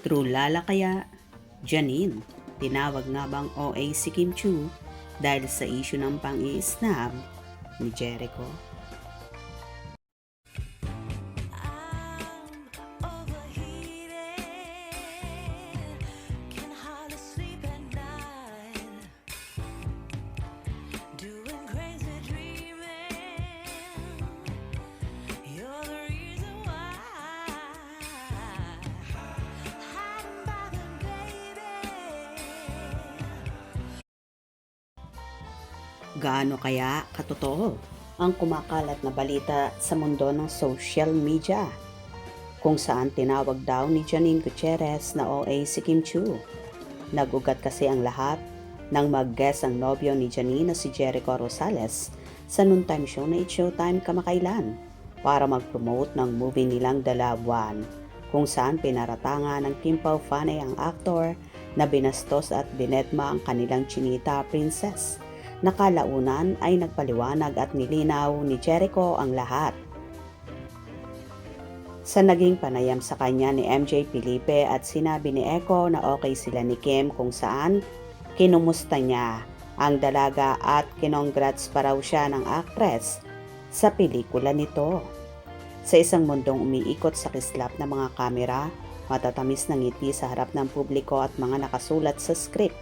True lala kaya? Janine, tinawag nga bang OA si Kim Chu dahil sa issue ng pang-i-snap ni Jericho? Gaano kaya katotoo ang kumakalat na balita sa mundo ng social media? Kung saan tinawag daw ni Janine Gutierrez na OA si Kim Chu. Nagugat kasi ang lahat nang mag-guest ang nobyo ni Janine na si Jericho Rosales sa noontime show na It's Showtime kamakailan para mag-promote ng movie nilang The Loved One, kung saan pinaratangan ng Kim Pao Fanay ang aktor na binastos at binedma ang kanilang chinita princess. Nakalaunan ay nagpaliwanag at nilinaw ni Jericho ang lahat sa naging panayam sa kanya ni MJ Felipe at sinabi ni Echo na okay sila ni Kim, kung saan kinumusta niya ang dalaga at kinongrats pa raw siya ng actress sa pelikula nito. Sa isang mundong umiikot sa kislap ng mga kamera, matatamis na ngiti sa harap ng publiko at mga nakasulat sa script,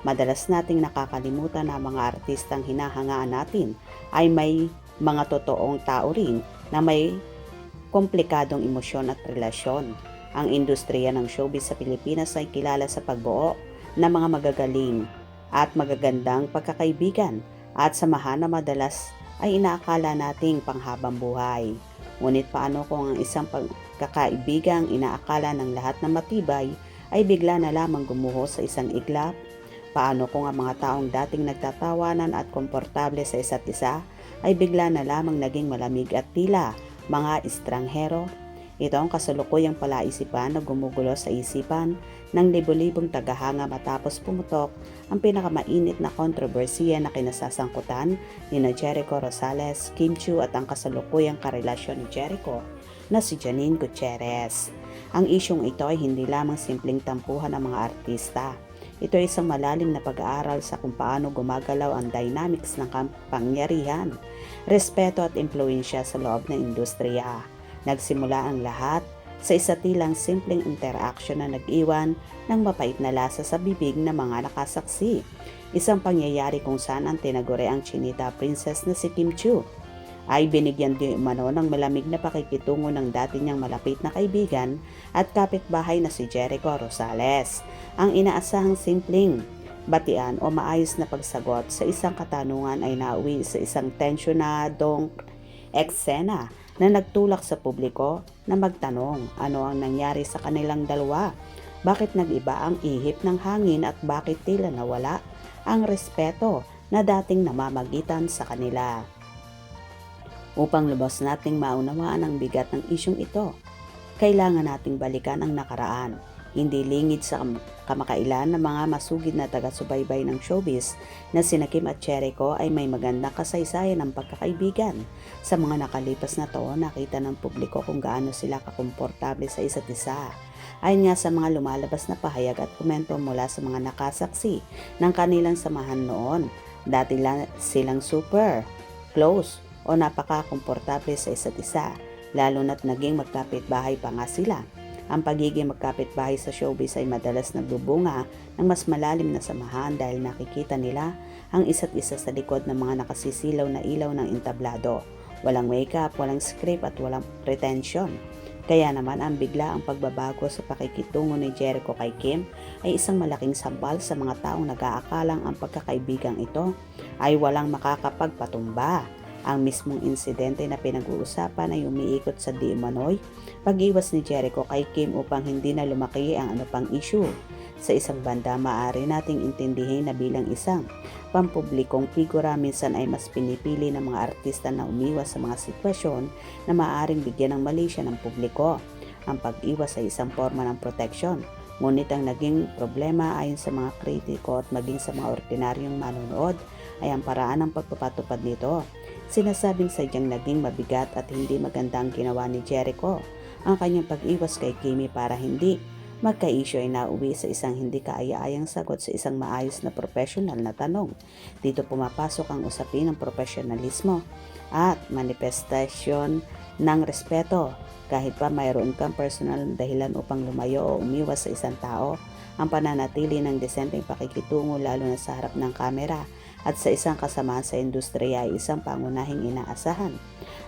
madalas nating nakakalimutan na mga artistang hinahangaan natin ay may mga totoong tao rin na may komplikadong emosyon at relasyon. Ang industriya ng showbiz sa Pilipinas ay kilala sa pagbuo ng mga magagaling at magagandang pagkakaibigan at samahan na madalas ay inaakala nating panghabang buhay. Ngunit paano kung ang isang pagkakaibigang inaakala ng lahat na matibay ay bigla na lamang gumuho sa isang iglap? Paano kung ang mga taong dating nagtatawanan at komportable sa isa't isa ay bigla na lamang naging malamig at tila mga estranghero? Ito ang kasalukuyang palaisipan na gumugulo sa isipan ng libo-libong tagahanga matapos pumutok ang pinakamainit na kontrobersiya na kinasasangkutan ni Jericho Rosales, Kim Chu at ang kasalukuyang karelasyon ni Jericho na si Janine Gutierrez. Ang isyong ito ay hindi lamang simpleng tampuhan ng mga artista. Ito ay isang malalim na pag-aaral sa kung paano gumagalaw ang dynamics ng kapangyarihan, respeto at impluensya sa loob ng industriya. Nagsimula ang lahat sa isa tilang simpleng interaction na nag-iwan ng mapait na lasa sa bibig ng mga nakasaksi. Isang pangyayari kung saan ang tinaguri ang chinita princess na si Kim Chu ay binigyan din umano ng malamig na pakikitungo ng dati niyang malapit na kaibigan at kapitbahay na si Jericho Rosales. Ang inaasahang simpleng batian o maayos na pagsagot sa isang katanungan ay nauwi sa isang tensyonadong eksena na nagtulak sa publiko na magtanong ano ang nangyari sa kanilang dalawa, bakit nag-iba ang ihip ng hangin at bakit tila nawala ang respeto na dating namamagitan sa kanila. Upang lubos nating maunawaan ang bigat ng isyong ito, kailangan nating balikan ang nakaraan. Hindi lingid sa kamakailan ng mga masugid na taga-subaybay ng showbiz na sina Kim at Jericho ay may magandang kasaysayan ng pagkakaibigan. Sa mga nakalipas na taon, nakita ng publiko kung gaano sila kakomportable sa isa't isa. Ayon nga sa mga lumalabas na pahayag at komento mula sa mga nakasaksi ng kanilang samahan noon, dati lang silang super close o napaka-komportable sa isa't isa, lalo na't naging magkapitbahay pa nga sila. Ang pagiging magkapitbahay sa showbiz ay madalas nagbubunga ng mas malalim na samahan dahil nakikita nila ang isa't isa sa likod ng mga nakasisilaw na ilaw ng entablado. Walang makeup, walang script at walang pretension. Kaya naman ang bigla ang pagbabago sa pakikitungo ni Jericho kay Kim ay isang malaking sambal sa mga taong nag-aakalang ang pagkakaibigang ito ay walang makakapagpatumba. Ang mismong insidente na pinag-uusapan ay umiikot sa di umano'y pag-iwas ni Jericho kay Kim upang hindi na lumaki ang anumang issue. Sa isang banda, maaari nating intindihin na bilang isang pampublikong figura, minsan ay mas pinipili ng mga artista na umiwas sa mga sitwasyon na maaaring bigyan ng mali siya ng publiko. Ang pag-iwas ay isang forma ng protection. Ngunit ang naging problema ayon sa mga kritiko at maging sa mga ordinaryong manonood ay ang paraan ng pagpapatupad nito. Sinasabing sadyang naging mabigat at hindi maganda ang ginawa ni Jericho ang kanyang pag-iwas kay Kimi para hindi magka-issue ay nauwi sa isang hindi kaaya-ayang sagot sa isang maayos na professional na tanong. Dito pumapasok ang usapin ng profesionalismo at manifestasyon ng respeto. Kahit pa mayroon kang personal na dahilan upang lumayo o umiwas sa isang tao, ang pananatili ng desenteng pakikitungo lalo na sa harap ng kamera at sa isang kasamahan sa industriya ay isang pangunahing inaasahan.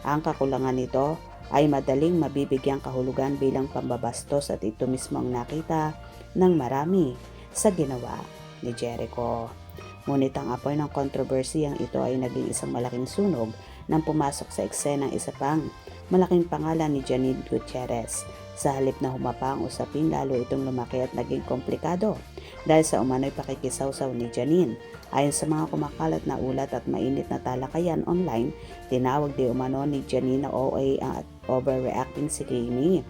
Ang kakulangan nito ay madaling mabibigyang kahulugan bilang pambabastos at ito mismo ang nakita ng marami sa ginawa ni Jericho. Ngunit ang apoy ng kontrobersiyang ito ay naging isang malaking sunog nang pumasok sa eksenang isa pang malaking pangalan ni Janine Gutierrez. Sa halip na humapa ang usapin, lalo itong lumaki at naging komplikado dahil sa umano'y pakikisawsaw ni Janine. Ayon sa mga kumakalat na ulat at mainit na talakayan online, tinawag di umano ni Janine na OA at overreacting si Kimi.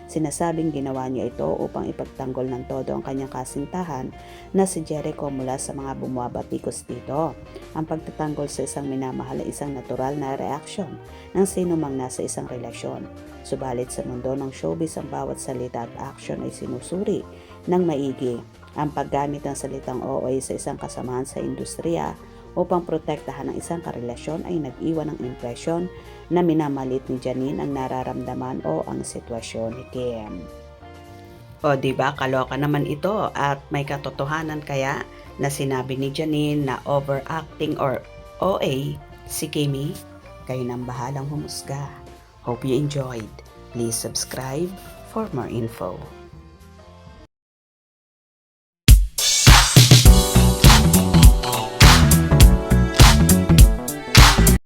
Sinasabing ginawa niya ito upang ipagtanggol ng todo ang kanyang kasintahan na si Jericho mula sa mga bumabatikos dito. Ang pagtatanggol sa isang minamahal ay isang natural na reaksyon ng sino mang nasa isang relasyon. Subalit sa mundo ng showbiz, ang bawat salita at aksyon ay sinusuri ng maigi. Ang paggamit ng salitang OA sa isang kasamahan sa industriya upang protektahan ang isang karelasyon ay nag-iwan ng impresyon na minamalit ni Janine ang nararamdaman o ang sitwasyon ni Kim. O diba, kaloka naman ito at may katotohanan kaya na sinabi ni Janine na overacting or OA si Kimi? Kayo nang bahalang humusga. Hope you enjoyed. Please subscribe for more info.